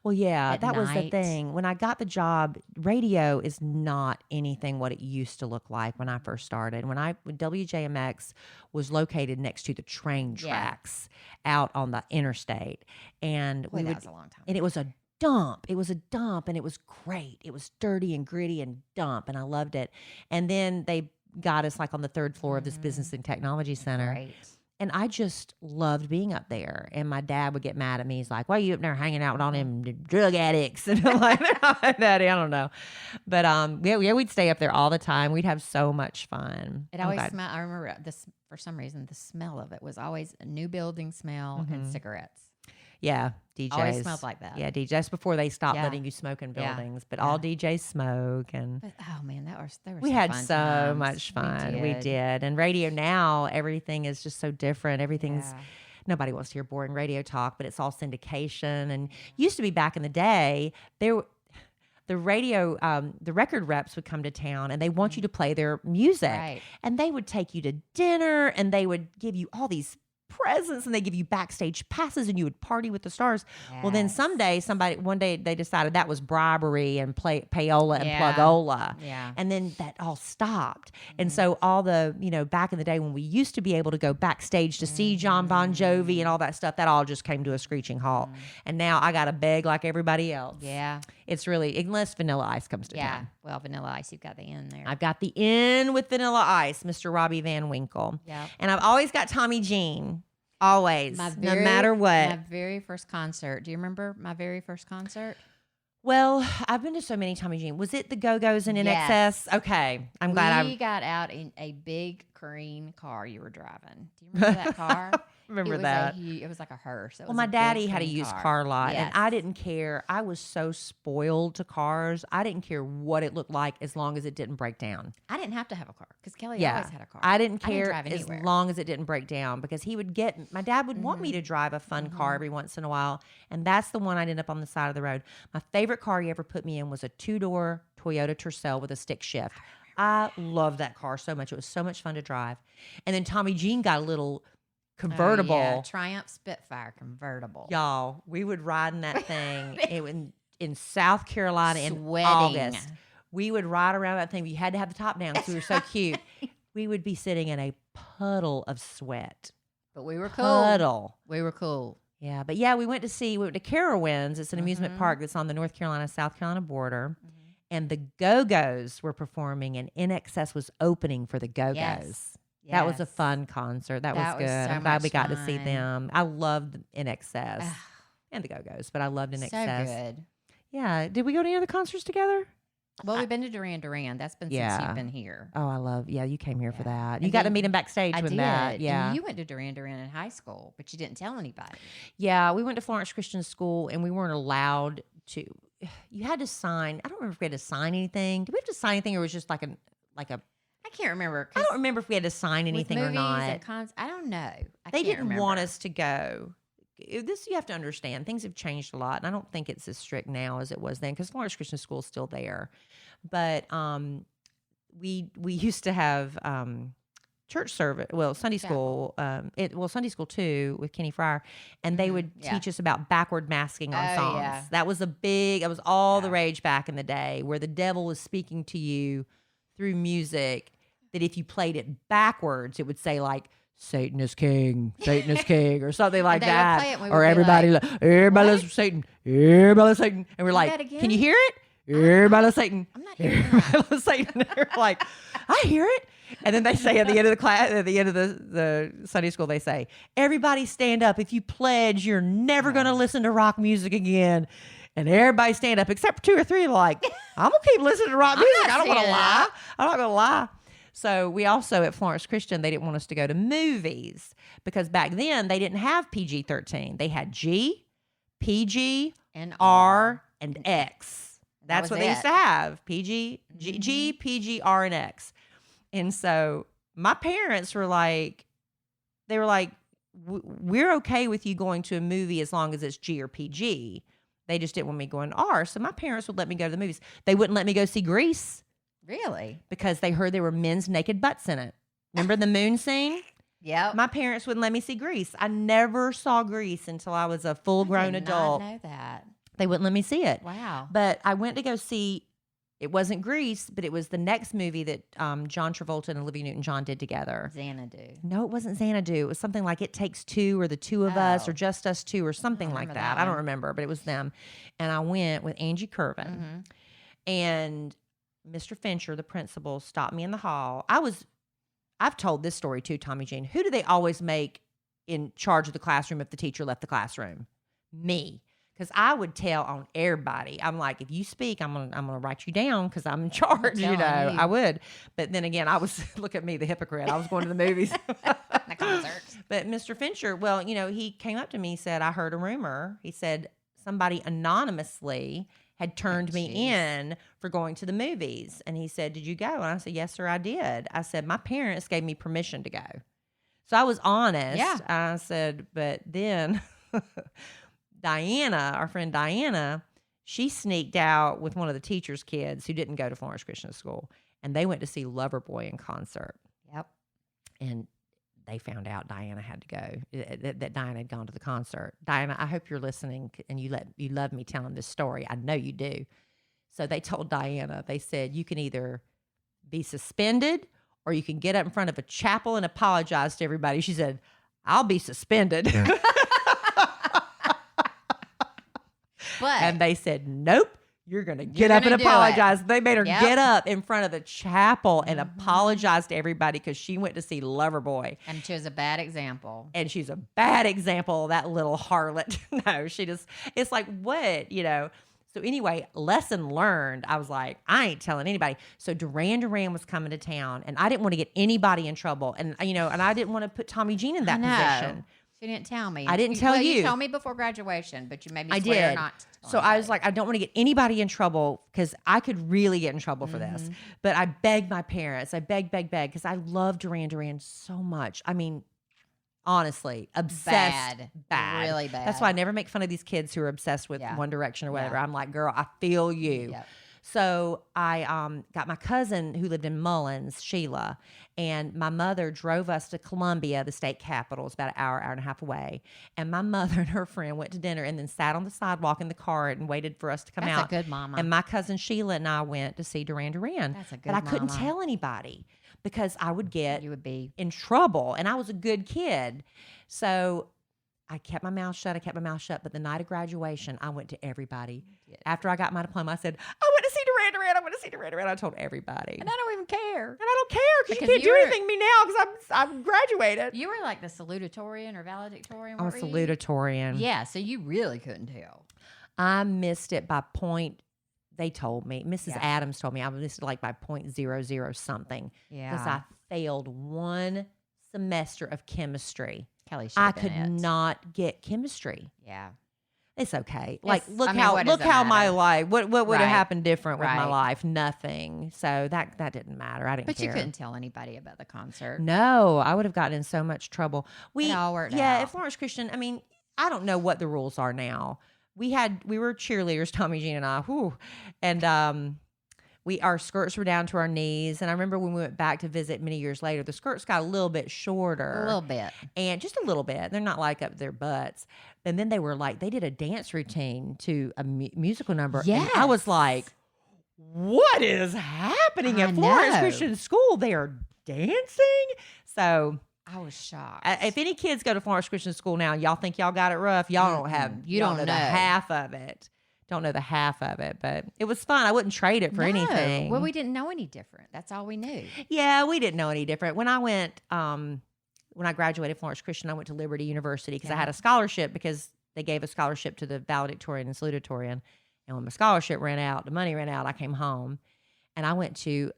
Well, yeah, at that was the night. thing. When I got the job, radio is not anything what it used to look like when I first started. When WJMX was located next to the train tracks out on the interstate, and Boy, that was a long time. and it was a dump. It was a dump, and it was great. It was dirty and gritty and dump, and I loved it. And then they got us like on the third floor of this business and technology center. Right. And I just loved being up there. And my dad would get mad at me. He's like, "Why are you up there hanging out with all them drug addicts?" And I'm like, "Daddy, I don't know." But yeah, we'd stay up there all the time. We'd have so much fun. It always smelled. I remember this for some reason. The smell of it was always a new building smell and cigarettes. Yeah, DJs. Always smelled like that. Yeah, DJs. That's before they stopped letting you smoke in buildings. But all DJs smoke. And But, oh man, we had so much fun. We did. did. And radio now, everything is just so different. Everything's nobody wants to hear boring radio talk, but it's all syndication. And used to be back in the day, the record reps would come to town and they want you to play their music. Right. And they would take you to dinner and they would give you all these presents and they give you backstage passes and you would party with the stars. Well, then one day they decided that was bribery and payola and plugola. Yeah. And then that all stopped. And so all the, back in the day when we used to be able to go backstage to see John Bon Jovi and all that stuff, that all just came to a screeching halt. And now I got to beg like everybody else. Yeah. It's really, unless Vanilla Ice comes to town. Well, Vanilla Ice, you've got the in there. I've got the in with Vanilla Ice, Mr. Robbie Van Winkle. Yeah. And I've always got Tomi Jean. Always. No matter what. My very first concert. Do you remember my very first concert? Well, I've been to so many Tomi Jean. Was it the Go-Go's and Yes. NXS? Okay. I'm glad We got out in a big green car you were driving. Do you remember that car? remember that. It was like a hearse. Well, my daddy had a used car lot, and I didn't care. I was so spoiled to cars. I didn't care what it looked like as long as it didn't break down. I didn't have to have a car because Kelly always had a car. I didn't care drive as anywhere. long as it didn't break down because my dad would want me to drive a fun car every once in a while, and that's the one I'd end up on the side of the road. My favorite car he ever put me in was a 2-door Toyota Tercel with a stick shift. I loved that car so much. It was so much fun to drive. And then Tomi Jean got a little convertible. Oh, yeah. Triumph Spitfire convertible. Y'all, we would ride in that thing in South Carolina in Sweating. August. We would ride around that thing. You had to have the top down because we were so cute. We would be sitting in a puddle of sweat. But we were cool. Puddle. We were cool. Yeah, but we went to Carowinds. It's an amusement park that's on the North Carolina-South Carolina border. And the Go-Go's were performing, and NXS was opening for the Go-Go's. Yes. That was a fun concert. That was good. so I'm glad we much got to see fun. them. I loved NXS and the Go-Go's, but I loved NXS. So good. Yeah. Did we go to any other concerts together? Well, we've been to Duran Duran. That's been since you've been here. Oh, you came here for that. You And got to then meet him backstage I with did. that. Yeah. And you went to Duran Duran in high school, but you didn't tell anybody. Yeah, we went to Florence Christian School, and we weren't allowed to. You had to sign. I don't remember if we had to sign anything. Did we have to sign anything, or was it just like a? I can't remember. I don't remember if we had to sign with anything or movies not. and I don't know. They didn't want us to go. This you have to understand. Things have changed a lot, and I don't think it's as strict now as it was then because Florence Christian School is still there. But we used to have church service, Sunday school, Sunday school too with Kenny Fryer, and they would teach us about backward masking on songs. Yeah. That was all the rage back in the day, where the devil was speaking to you through music. That if you played it backwards, it would say like "Satan is king, Satan is king," or something like they would that. play it and we or would be everybody, like, everybody loves Satan, everybody loves Satan, and we're Do like, that again? "Can you hear it?" Everybody loves Satan. I'm not hearing Everybody loves Satan. They're like, "I hear it." And then they say at the end of the class, at the end of the Sunday school, they say, "Everybody stand up. If you pledge, you're never going to listen to rock music again." And everybody stand up, except for 2 or 3. Like, I'm gonna keep listening to rock music. I don't want to lie. I'm not gonna lie. So we also at Florence Christian, they didn't want us to go to movies because back then they didn't have PG-13. They had G, PG, And R, and X. That's was what they used it. to have. PG, G, PG, R, and X. And so my parents were like, we're okay with you going to a movie as long as it's G or PG. They just didn't want me going to R. So my parents would let me go to the movies. They wouldn't let me go see Grease Really? because they heard there were men's naked butts in it. Remember the moon scene? Yep. My parents wouldn't let me see Grease. I never saw Grease until I was a full-grown I did adult. not know that. They wouldn't let me see it. Wow. But I went to go see, it wasn't Grease, but it was the next movie that John Travolta and Olivia Newton-John did together. Xanadu. No, it wasn't Xanadu. It was something like It Takes Two or The Two of Us or Just Us Two or something like that. I don't remember, but it was them. And I went with Angie Curvin. And Mr. Fincher, the principal, stopped me in the hall. I've told this story too, Tomi Jean. Who do they always make in charge of the classroom if the teacher left the classroom? Me. Because I would tell on everybody. I'm like, if you speak, I'm gonna write you down because I'm in charge. I would. But then again, look at me, the hypocrite. I was going to the movies, The concerts. But Mr. Fincher, well, he came up to me, said, I heard a rumor. He said somebody anonymously had turned me in for going to the movies, and he said, "Did you go?" And I said, "Yes, sir, I did." I said, "My parents gave me permission to go," so I was honest. Yeah. I said, but then. Diana, our friend Diana, she sneaked out with one of the teacher's kids who didn't go to Florence Christian School, and they went to see Loverboy in concert. Yep. And they found out Diana had to go, that Diana had gone to the concert. Diana, I hope you're listening and you love me telling this story. I know you do. So they told Diana, they said, you can either be suspended or you can get up in front of a chapel and apologize to everybody. She said, I'll be suspended. And they said, nope, you're going to get up and apologize. They made her get up in front of the chapel and apologize to everybody because she went to see Loverboy. And she was a bad example. And she's a bad example of that little harlot. No, it's like, what, So anyway, lesson learned. I was like, I ain't telling anybody. So Duran Duran was coming to town, and I didn't want to get anybody in trouble. And, and I didn't want to put Tomi Jean in that position. She didn't tell me. I didn't tell you. You told me before graduation, but you made me swear not to tell So anybody. I was like, I don't want to get anybody in trouble because I could really get in trouble for this. But I begged my parents. I begged because I love Duran Duran so much. I mean, honestly, obsessed. Bad. Really bad. That's why I never make fun of these kids who are obsessed with One Direction or whatever. Yeah. I'm like, girl, I feel you. Yep. So I got my cousin who lived in Mullins, Sheila, and my mother drove us to Columbia, the state capital. It's about an hour and a half away. And my mother and her friend went to dinner and then sat on the sidewalk in the car and waited for us to come out. That's a good mama. And my cousin Sheila and I went to see Duran Duran. That's a good But I couldn't mama. tell anybody because I would get You would be in trouble. And I was a good kid. So I kept my mouth shut. But the night of graduation, I went to everybody. After I got my diploma, I said, I went to see Duran Duran. I told everybody. And I don't even care. And I don't care because you Because can't do anything to me now because I'm graduated. You were like the salutatorian or valedictorian. I'm a salutatorian. Yeah, so you really couldn't tell. I missed it by point. They told me. Mrs. Adams told me I missed it like by 0.00 something. Yeah. Because I failed one semester of chemistry. Kelly should I have been could it. not get chemistry. Yeah. It's okay. Like, It's- look I mean, how what does it my matter? life. What would Right. have happened different with my Right. life? Nothing. So that didn't matter. I didn't But care. you couldn't tell anybody about the concert. No, I would have gotten in so much trouble. It all worked Yeah, out. at Florence Christian. I mean, I don't know what the rules are now. We were cheerleaders, Tomi Jean and I. And our skirts were down to our knees. And I remember when we went back to visit many years later, the skirts got a little bit shorter. A little bit. And just a little bit. They're not like up their butts. And then they did a dance routine to a musical number. Yes. And I was like, what is happening at I Florence know. Christian School? They are dancing. So I was shocked. if any kids go to Florence Christian School now, y'all think y'all got it rough. Y'all don't have. You y'all don't know the know. half of it. Don't know the half of it, but it was fun. I wouldn't trade it for No. anything. Well, we didn't know any different. That's all we knew. Yeah, we didn't know any different. When I went, when I graduated Florence Christian, I went to Liberty University because I had a scholarship because they gave a scholarship to the valedictorian and salutatorian. And when my scholarship ran out, the money ran out, I came home and I went to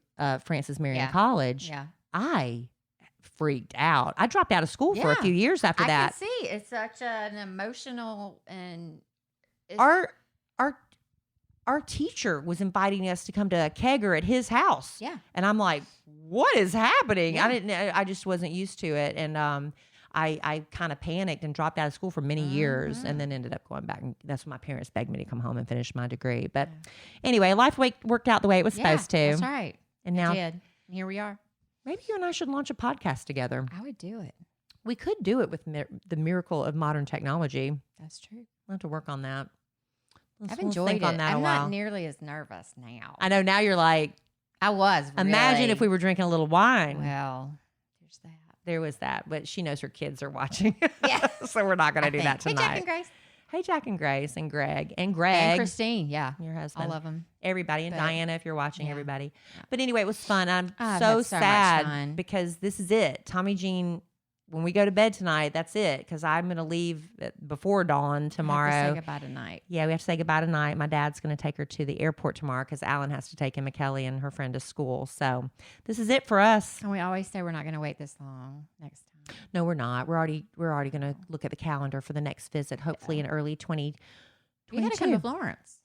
Francis Marion College. Yeah. I freaked out. I dropped out of school for a few years after I that. can see. It's such an emotional and it's, Our teacher was inviting us to come to a kegger at his house. Yeah. And I'm like, what is happening? Yeah. I just wasn't used to it. And I kind of panicked and dropped out of school for many years and then ended up going back. And that's when my parents begged me to come home and finish my degree. But anyway, life worked out the way it was supposed to. That's right. And now It did. And here we are. maybe you and I should launch a podcast together. I would do it. We could do it with the miracle of modern technology. That's true. We'll have to work on that. I've We'll enjoyed think it. on that a I'm while. not nearly as nervous now. I know now you're like, I was. imagine really. if we were drinking a little wine. Well, there's that. There was that, but she knows her kids are watching. Yeah. So we're not going to do that Hey, tonight. Jack and Grace. Hey, Jack and Grace and Greg. And Christine. Yeah. your husband. All of them. Everybody. And But- Diana, if you're watching, yeah. everybody. Yeah. But anyway, it was fun. I'm I've so had so much sad fun. because this is it. Tomi Jean, when we go to bed tonight, that's it. Because I'm going to leave before dawn tomorrow. I have to say goodbye tonight. Yeah, we have to say goodbye tonight. My dad's going to take her to the airport tomorrow because Alan has to take him and Kelly and her friend to school. So this is it for us. And we always say we're not going to wait this long next time. No, we're not. We're already going to look at the calendar for the next visit, hopefully in early 2022. You got to come to Florence.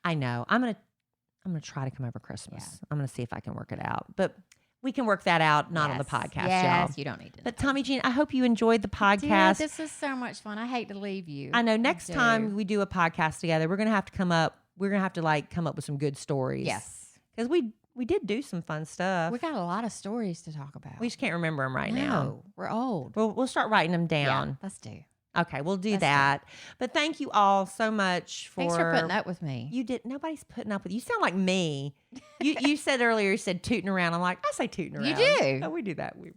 I know. I'm gonna try to come over Christmas. Yeah. I'm gonna see if I can work it out, but we can work that out not on the podcast, Yes, y'all. you don't need to. But Tomi Jean, I hope you enjoyed the Dude, podcast. this is so much fun. I hate to leave you. I know. Next do. time we do a podcast together, we're gonna have to come up. We're gonna have to come up with some good stories. Yes. because we did do some fun stuff. We got a lot of stories to talk about. We just can't remember them right now. No, we're old. We'll start writing them Yeah, down. let's do. Okay, we'll do Let's do. that. But thank you all so much for Thanks for putting up with me. You did. Nobody's putting up with you. You sound like me. You said earlier. You said tooting around. I'm like, I say tooting around. You do. Oh, we do that. We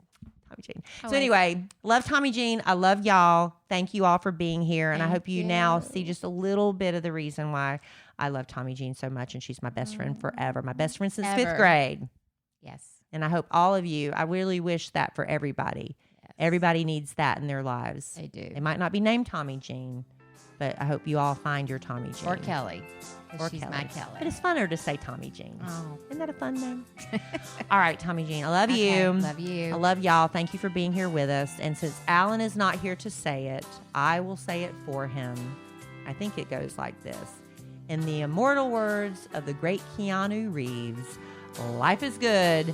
Tomi Jean. So Always. anyway, love Tomi Jean. I love y'all. Thank you all for being here, and I Thank hope you now you. see just a little bit of the reason why I love Tomi Jean so much, and she's my best friend forever. My best friend since fifth Ever. grade, Yes. and I hope all of you. I really wish that for everybody. Yes. Everybody needs that in their lives. They do. They might not be named Tomi Jean, but I hope you all find your Tomi Jean. Or Kelly. 'Cause Or she's Kelly. my Kelly. But it's funner to say Tomi Jean. Oh. Isn't that a fun name? All right, Tomi Jean. I love Okay, you. Love you. I love y'all. Thank you for being here with us. And since Alan is not here to say it, I will say it for him. I think it goes like this. In the immortal words of the great Keanu Reeves, life is good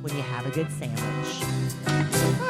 when you have a good sandwich.